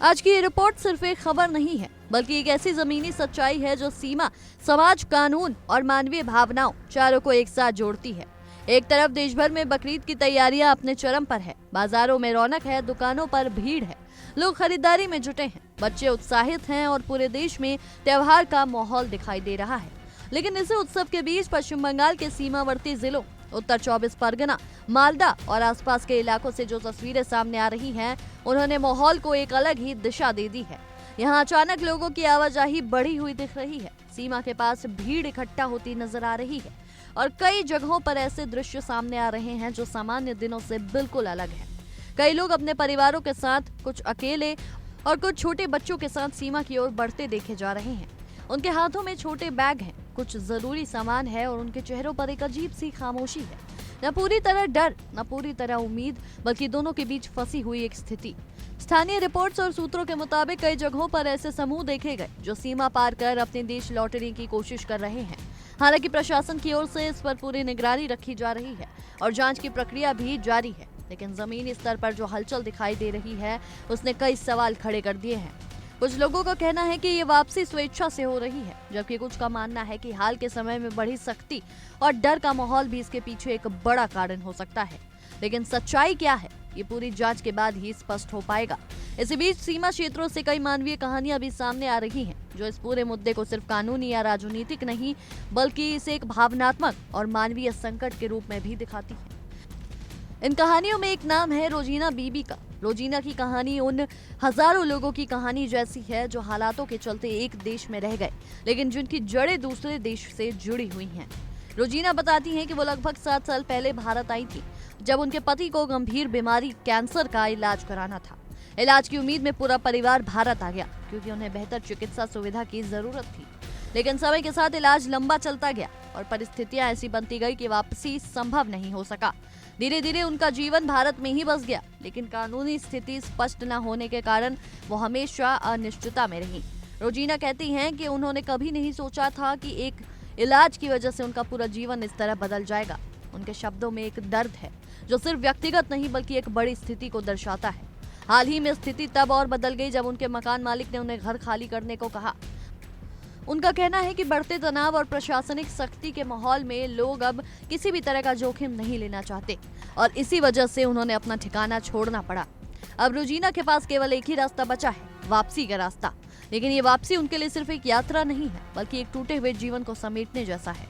आज की ये रिपोर्ट सिर्फ एक खबर नहीं है, बल्कि एक ऐसी जमीनी सच्चाई है जो सीमा, समाज, कानून और मानवीय भावनाओं चारों को एक साथ जोड़ती है। एक तरफ देश भर में बकरीद की तैयारियां अपने चरम पर है, बाजारों में रौनक है, दुकानों पर भीड़ है, लोग खरीदारी में जुटे हैं, बच्चे उत्साहित हैं और पूरे देश में त्योहार का माहौल दिखाई दे रहा है। लेकिन इसी उत्सव के बीच पश्चिम बंगाल के सीमावर्ती जिलों उत्तर 24 परगना, मालदा और आसपास के इलाकों से जो तस्वीरें सामने आ रही हैं, उन्होंने माहौल को एक अलग ही दिशा दे दी है। यहाँ अचानक लोगों की आवाजाही बढ़ी हुई दिख रही है, सीमा के पास भीड़ इकट्ठा होती नजर आ रही है और कई जगहों पर ऐसे दृश्य सामने आ रहे हैं जो सामान्य दिनों से बिल्कुल अलग है। कई लोग अपने परिवारों के साथ, कुछ अकेले और कुछ छोटे बच्चों के साथ सीमा की ओर बढ़ते देखे जा रहे हैं। उनके हाथों में छोटे बैग हैं, कुछ जरूरी सामान है और उनके चेहरों पर एक अजीब सी खामोशी है। न पूरी तरह डर, न पूरी तरह उम्मीद, बल्कि दोनों के बीच फंसी हुई एक स्थिति। स्थानीय रिपोर्ट्स और सूत्रों के मुताबिक कई जगहों पर ऐसे समूह देखे गए जो सीमा पार कर अपने देश लौटने की कोशिश कर रहे हैं। हालांकि प्रशासन की ओर से इस पर पूरी निगरानी रखी जा रही है और जांच की प्रक्रिया भी जारी है। लेकिन जमीनी स्तर पर जो हलचल दिखाई दे रही है, उसने कई सवाल खड़े कर दिए हैं। कुछ लोगों का कहना है कि ये वापसी स्वेच्छा से हो रही है, जबकि कुछ का मानना है कि हाल के समय में बढ़ी सख्ती और डर का माहौल भी इसके पीछे एक बड़ा कारण हो सकता है। लेकिन सच्चाई क्या है, ये पूरी जांच के बाद ही स्पष्ट हो पाएगा। इसी बीच सीमा क्षेत्रों से कई मानवीय कहानियां भी सामने आ रही हैं, जो इस पूरे मुद्दे को सिर्फ कानूनी या राजनीतिक नहीं, बल्कि इसे एक भावनात्मक और मानवीय संकट के रूप में भी दिखाती है। इन कहानियों में एक नाम है रोजीना बीबी का। रोजीना की कहानी उन हजारों लोगों की कहानी जैसी है जो हालातों के चलते एक देश में रह गए, लेकिन जिनकी जड़ें दूसरे देश से जुड़ी हुई हैं। रोजीना बताती हैं कि वो लगभग 7 साल पहले भारत आई थी, जब उनके पति को गंभीर बीमारी कैंसर का इलाज कराना था। इलाज की उम्मीद में पूरा परिवार भारत आ गया, क्योंकि उन्हें बेहतर चिकित्सा सुविधा की जरूरत थी। लेकिन समय के साथ इलाज लंबा चलता गया और परिस्थितियां ऐसी बनती गई कि वापसी संभव नहीं हो सका। धीरे धीरे उनका जीवन भारत में ही बस गया, लेकिन कानूनी स्थिति स्पष्ट न होने के कारण वो हमेशा अनिश्चितता में रही। रोजीना कहती हैं कि उन्होंने कभी नहीं सोचा था कि एक इलाज की वजह से उनका पूरा जीवन इस तरह बदल जाएगा। उनके शब्दों में एक दर्द है जो सिर्फ व्यक्तिगत नहीं बल्कि एक बड़ी स्थिति को दर्शाता है। हाल ही में स्थिति तब और बदल गई जब उनके मकान मालिक ने उन्हें घर खाली करने को कहा। उनका कहना है कि बढ़ते तनाव और प्रशासनिक सख्ती के माहौल में लोग अब किसी भी तरह का जोखिम नहीं लेना चाहते और इसी वजह से उन्होंने अपना ठिकाना छोड़ना पड़ा। अब रोजीना के पास केवल एक ही रास्ता बचा है, वापसी का रास्ता। लेकिन ये वापसी उनके लिए सिर्फ एक यात्रा नहीं है, बल्कि एक टूटे हुए जीवन को समेटने जैसा है।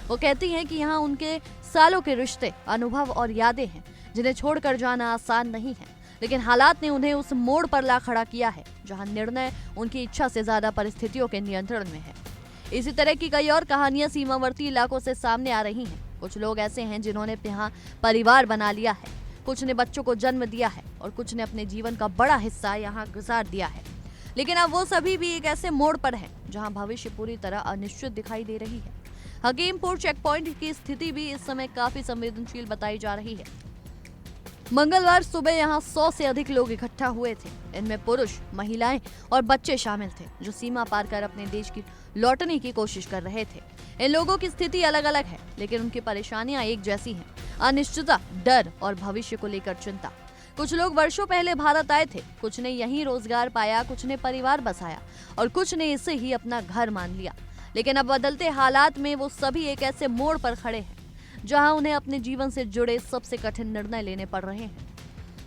वो कहती हैं कि यहाँ उनके सालों के रिश्ते, अनुभव और यादें हैं जिन्हें छोड़कर जाना आसान नहीं है, लेकिन हालात ने उन्हें उस मोड़ पर ला खड़ा किया है जहां निर्णय उनकी इच्छा से ज्यादा परिस्थितियों के नियंत्रण में है। इसी तरह की कई और कहानियां सीमावर्ती इलाकों से सामने आ रही हैं। कुछ लोग ऐसे हैं जिन्होंने यहाँ परिवार बना लिया है, कुछ ने बच्चों को जन्म दिया है और कुछ ने अपने जीवन का बड़ा हिस्सा यहाँ गुजार दिया है। लेकिन अब वो सभी भी एक ऐसे मोड़ पर है जहाँ भविष्य पूरी तरह अनिश्चित दिखाई दे रही है। हकीमपुर चेक पॉइंट की स्थिति भी इस समय काफी संवेदनशील बताई जा रही है। मंगलवार सुबह यहाँ 100 से अधिक लोग इकट्ठा हुए थे। इनमें पुरुष, महिलाएं और बच्चे शामिल थे जो सीमा पार कर अपने देश की लौटने की कोशिश कर रहे थे। इन लोगों की स्थिति अलग अलग है, लेकिन उनकी परेशानियां एक जैसी हैं। अनिश्चितता, डर और भविष्य को लेकर चिंता। कुछ लोग वर्षों पहले भारत आए थे, कुछ ने यहीं रोजगार पाया, कुछ ने परिवार बसाया और कुछ ने इसे ही अपना घर मान लिया। लेकिन अब बदलते हालात में वो सभी एक ऐसे मोड़ पर खड़े हैं जहां उन्हें अपने जीवन से जुड़े सबसे कठिन निर्णय लेने पड़ रहे हैं।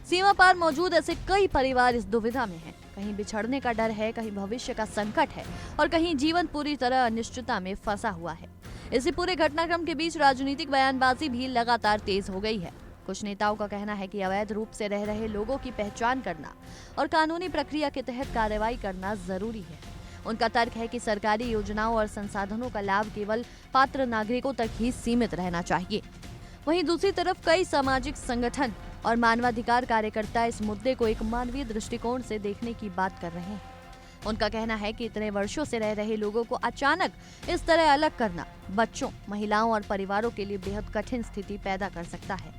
सीमा पार मौजूद ऐसे कई परिवार इस दुविधा में हैं। कहीं बिछड़ने का डर है, कहीं भविष्य का संकट है और कहीं जीवन पूरी तरह अनिश्चितता में फंसा हुआ है। इसी पूरे घटनाक्रम के बीच राजनीतिक बयानबाजी भी लगातार तेज हो गई है। कुछ नेताओं का कहना है कि अवैध रूप से रह रहे लोगों की पहचान करना और कानूनी प्रक्रिया के तहत कार्रवाई करना जरूरी है। उनका तर्क है कि सरकारी योजनाओं और संसाधनों का लाभ केवल पात्र नागरिकों तक ही सीमित रहना चाहिए। वहीं दूसरी तरफ कई सामाजिक संगठन और मानवाधिकार कार्यकर्ता इस मुद्दे को एक मानवीय दृष्टिकोण से देखने की बात कर रहे हैं। उनका कहना है कि इतने वर्षों से रह रहे लोगों को अचानक इस तरह अलग करना बच्चों, महिलाओं और परिवारों के लिए बेहद कठिन स्थिति पैदा कर सकता है।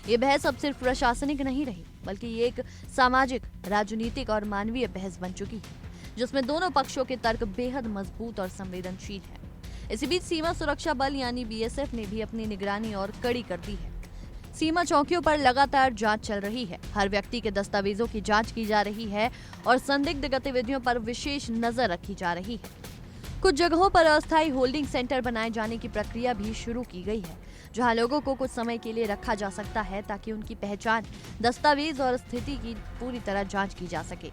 ये बहस अब सिर्फ प्रशासनिक नहीं रही, बल्कि ये एक सामाजिक, राजनीतिक और मानवीय बहस बन चुकी है, जिसमें दोनों पक्षों के तर्क बेहद मजबूत और संवेदनशील हैं। इसी बीच सीमा सुरक्षा बल यानी बीएसएफ ने भी अपनी निगरानी और कड़ी कर दी है। सीमा चौकियों पर लगातार जांच चल रही है। हर व्यक्ति के दस्तावेजों की जांच की जा रही है और संदिग्ध गतिविधियों पर विशेष नजर रखी जा रही है। कुछ जगहों पर अस्थायी होल्डिंग सेंटर बनाए जाने की प्रक्रिया भी शुरू की गई है, जहां लोगों को कुछ समय के लिए रखा जा सकता है ताकि उनकी पहचान, दस्तावेज और स्थिति की पूरी तरह जांच की जा सके।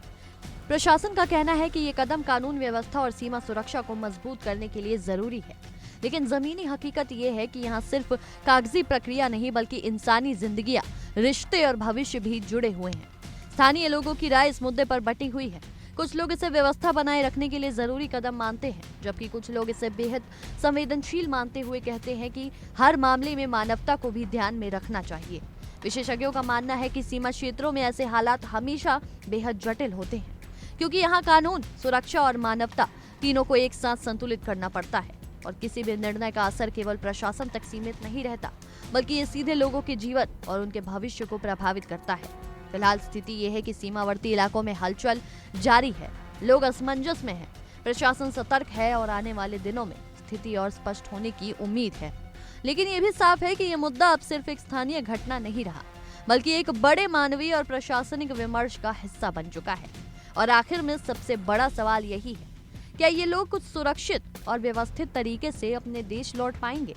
प्रशासन का कहना है कि ये कदम कानून व्यवस्था और सीमा सुरक्षा को मजबूत करने के लिए जरूरी है, लेकिन जमीनी हकीकत ये है कि यहाँ सिर्फ कागजी प्रक्रिया नहीं बल्कि इंसानी जिंदगियां, रिश्ते और भविष्य भी जुड़े हुए हैं। स्थानीय लोगों की राय इस मुद्दे पर बटी हुई है। कुछ लोग इसे व्यवस्था बनाए रखने के लिए जरूरी कदम मानते हैं, जबकि कुछ लोग इसे बेहद संवेदनशील मानते हुए कहते हैं कि हर मामले में मानवता को भी ध्यान में रखना चाहिए। विशेषज्ञों का मानना है कि सीमा क्षेत्रों में ऐसे हालात हमेशा बेहद जटिल होते हैं, क्योंकि यहाँ कानून, सुरक्षा और मानवता तीनों को एक साथ संतुलित करना पड़ता है और किसी भी निर्णय का असर केवल प्रशासन तक सीमित नहीं रहता, बल्कि ये सीधे लोगों के जीवन और उनके भविष्य को प्रभावित करता है। फिलहाल स्थिति ये है कि सीमावर्ती इलाकों में हलचल जारी है, लोग असमंजस में हैं, प्रशासन सतर्क है और आने वाले दिनों में स्थिति और स्पष्ट होने की उम्मीद है। लेकिन ये भी साफ है कि ये मुद्दा अब सिर्फ एक स्थानीय घटना नहीं रहा, बल्कि एक बड़े मानवीय और प्रशासनिक विमर्श का हिस्सा बन चुका है। और आखिर में सबसे बड़ा सवाल यही है, क्या ये लोग कुछ सुरक्षित और व्यवस्थित तरीके से अपने देश लौट पाएंगे,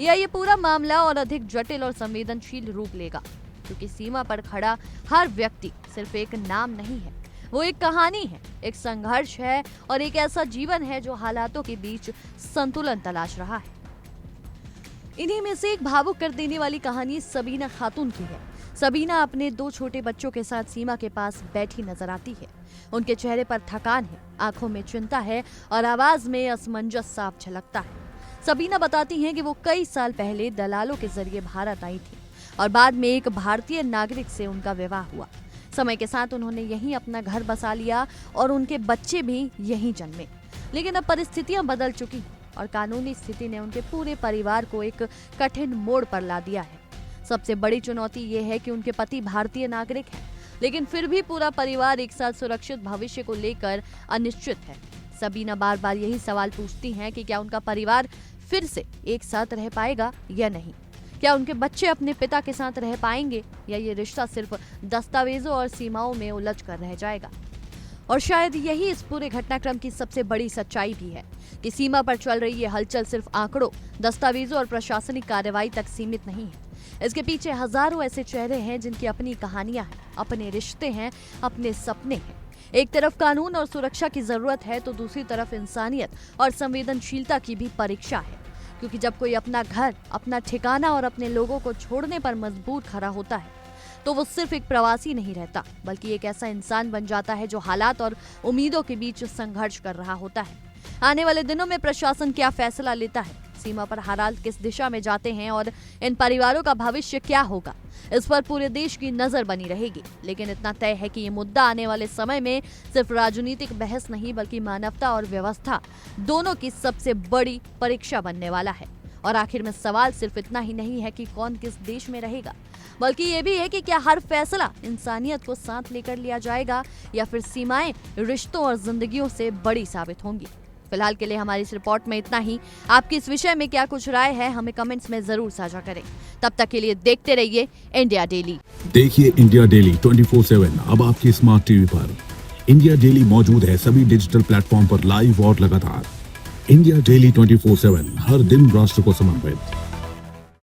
या ये पूरा मामला और अधिक जटिल और संवेदनशील रूप लेगा? क्योंकि सीमा पर खड़ा हर व्यक्ति सिर्फ एक नाम नहीं है, वो एक कहानी है, एक संघर्ष है और एक ऐसा जीवन है जो हालातों के बीच संतुलन तलाश रहा है। इन्हीं में से एक भावुक कर देने वाली कहानी सबीना खातून की है। सबीना अपने 2 छोटे बच्चों के साथ सीमा के पास बैठी नजर आती है। उनके चेहरे पर थकान है, आंखों में चिंता है और आवाज में असमंजस साफ झलकता है। सबीना बताती हैं कि वो कई साल पहले दलालों के जरिए भारत आई थी और बाद में एक भारतीय नागरिक से उनका विवाह हुआ। समय के साथ उन्होंने यहीं अपना घर बसा लिया और उनके बच्चे भी यहीं जन्मे। लेकिन अब परिस्थितियां बदल चुकी हैं और कानूनी स्थिति ने उनके पूरे परिवार को एक कठिन मोड़ पर ला दिया है। सबसे बड़ी चुनौती ये है कि उनके पति भारतीय नागरिक हैं, लेकिन फिर भी पूरा परिवार एक साथ सुरक्षित भविष्य को लेकर अनिश्चित है। सबीना बार बार यही सवाल पूछती हैं कि क्या उनका परिवार फिर से एक साथ रह पाएगा या नहीं, क्या उनके बच्चे अपने पिता के साथ रह पाएंगे, या ये रिश्ता सिर्फ दस्तावेजों और सीमाओं में उलझ कर रह जाएगा। और शायद यही इस पूरे घटनाक्रम की सबसे बड़ी सच्चाई भी है कि सीमा पर चल रही ये हलचल सिर्फ आंकड़ों, दस्तावेजों और प्रशासनिक कार्रवाई तक सीमित नहीं है। इसके पीछे हजारों ऐसे चेहरे हैं जिनकी अपनी कहानियां हैं, अपने रिश्ते हैं, अपने सपने हैं। एक तरफ कानून और सुरक्षा की जरूरत है तो दूसरी तरफ इंसानियत और संवेदनशीलता की भी परीक्षा है, क्योंकि जब कोई अपना घर, अपना ठिकाना और अपने लोगों को छोड़ने पर मजबूर खड़ा होता है तो वो सिर्फ एक प्रवासी नहीं रहता, बल्कि एक ऐसा इंसान बन जाता है जो हालात और उम्मीदों के बीच संघर्ष कर रहा होता है। आने वाले दिनों में प्रशासन क्या फैसला लेता है, सीमा पर हालात किस दिशा में जाते हैं और इन परिवारों का भविष्य क्या होगा, इस पर पूरे देश की नजर बनी रहेगी। लेकिन इतना तय है कि ये मुद्दा आने वाले समय में सिर्फ राजनीतिक बहस नहीं बल्कि मानवता और व्यवस्था दोनों की सबसे बड़ी परीक्षा बनने वाला है। और आखिर में सवाल सिर्फ इतना ही नहीं है कि कौन किस देश में रहेगा, बल्कि ये भी है कि क्या हर फैसला इंसानियत को साथ लेकर लिया जाएगा या फिर सीमाएं रिश्तों और जिंदगियों से बड़ी साबित होंगी। फिलहाल के लिए हमारी इस रिपोर्ट में इतना ही। आपकी इस विषय में क्या कुछ राय है हमें कमेंट्स में जरूर साझा करें। तब तक के लिए देखते रहिए इंडिया डेली। देखिए इंडिया डेली 24/7 अब आपकी स्मार्ट टीवी पर। इंडिया डेली मौजूद है सभी डिजिटल प्लेटफॉर्म पर लाइव और लगातार। इंडिया डेली 24/7 हर दिन राष्ट्र को समर्पित।